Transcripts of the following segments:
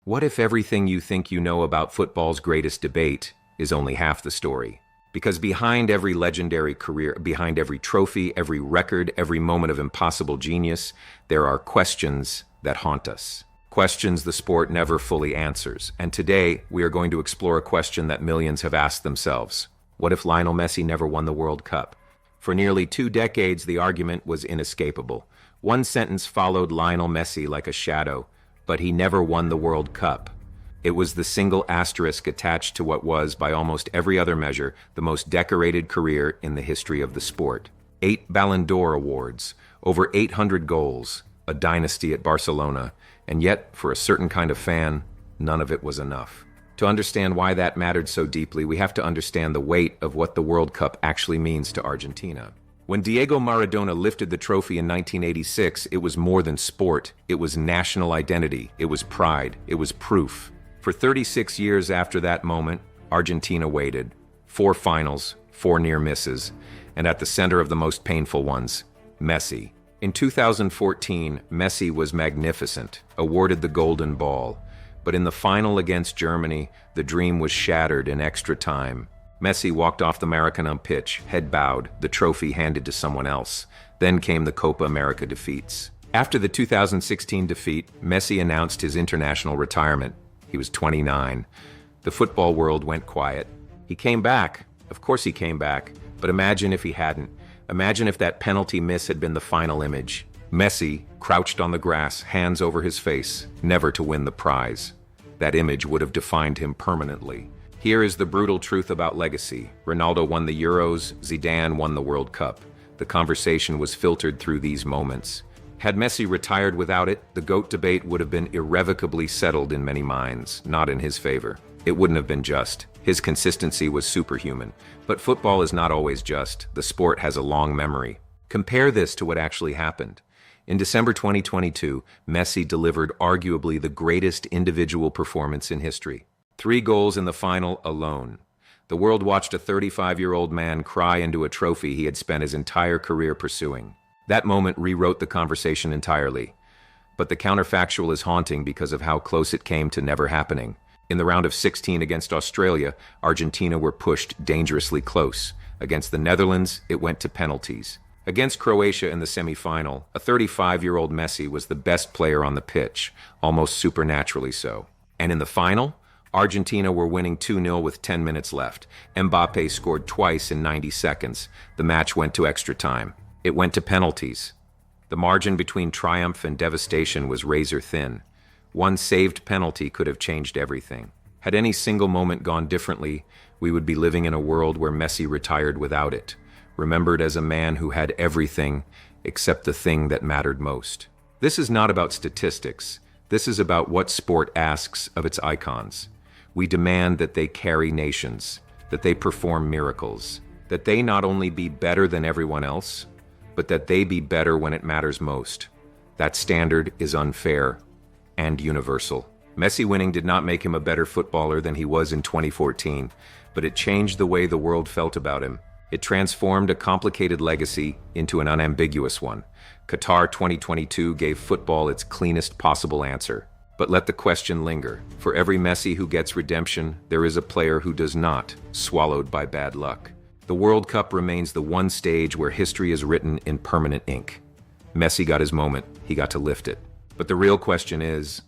What if everything you think you know about football's greatest debate is only half the story? Because behind every legendary career, behind every trophy, every record, every moment of impossible genius, there are questions that haunt us. Questions the sport never fully answers. And today, we are going to explore a question that millions have asked themselves. What if Lionel Messi never won the World Cup? For nearly 2 decades, the argument was inescapable. One sentence followed Lionel Messi like a shadow, but he never won the World Cup. It was the single asterisk attached to what was, by almost every other measure, the most decorated career in the history of the sport. 8 Ballon d'Or awards, over 800 goals, a dynasty at Barcelona, and yet, for a certain kind of fan, none of it was enough. To understand why that mattered so deeply, we have to understand the weight of what the World Cup actually means to Argentina. When Diego Maradona lifted the trophy in 1986, it was more than sport. It was national identity. It was pride. It was proof. For 36 years after that moment, Argentina waited. 4 finals, 4 near misses, and at the center of the most painful ones, Messi. In 2014, Messi was magnificent, awarded the Golden Ball. But in the final against Germany, the dream was shattered in extra time. Messi walked off the Maracanã pitch, head bowed, the trophy handed to someone else. Then came the Copa America defeats. After the 2016 defeat, Messi announced his international retirement. He was 29. The football world went quiet. He came back. Of course he came back. But imagine if he hadn't. Imagine if that penalty miss had been the final image. Messi, crouched on the grass, hands over his face, never to win the prize. That image would have defined him permanently. Here is the brutal truth about legacy. Ronaldo won the Euros, Zidane won the World Cup. The conversation was filtered through these moments. Had Messi retired without it, the GOAT debate would have been irrevocably settled in many minds, not in his favor. It wouldn't have been just. His consistency was superhuman. But football is not always just. The sport has a long memory. Compare this to what actually happened. In December 2022, Messi delivered arguably the greatest individual performance in history. 3 goals in the final alone. The world watched a 35-year-old man cry into a trophy he had spent his entire career pursuing. That moment rewrote the conversation entirely. But the counterfactual is haunting because of how close it came to never happening. In the round of 16 against Australia, Argentina were pushed dangerously close. Against the Netherlands, it went to penalties. Against Croatia in the semi-final, a 35-year-old Messi was the best player on the pitch, almost supernaturally so. And in the final, Argentina were winning 2-0 with 10 minutes left. Mbappe scored twice in 90 seconds. The match went to extra time. It went to penalties. The margin between triumph and devastation was razor thin. One saved penalty could have changed everything. Had any single moment gone differently, we would be living in a world where Messi retired without it, remembered as a man who had everything except the thing that mattered most. This is not about statistics. This is about what sport asks of its icons. We demand that they carry nations, that they perform miracles, that they not only be better than everyone else, but that they be better when it matters most. That standard is unfair and universal. Messi winning did not make him a better footballer than he was in 2014, but it changed the way the world felt about him. It transformed a complicated legacy into an unambiguous one. Qatar 2022 gave football its cleanest possible answer. But let the question linger. For every Messi who gets redemption, there is a player who does not, swallowed by bad luck. The World Cup remains the one stage where history is written in permanent ink. Messi got his moment. He got to lift it. But the real question is,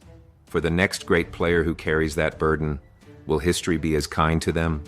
for the next great player who carries that burden, will history be as kind to them?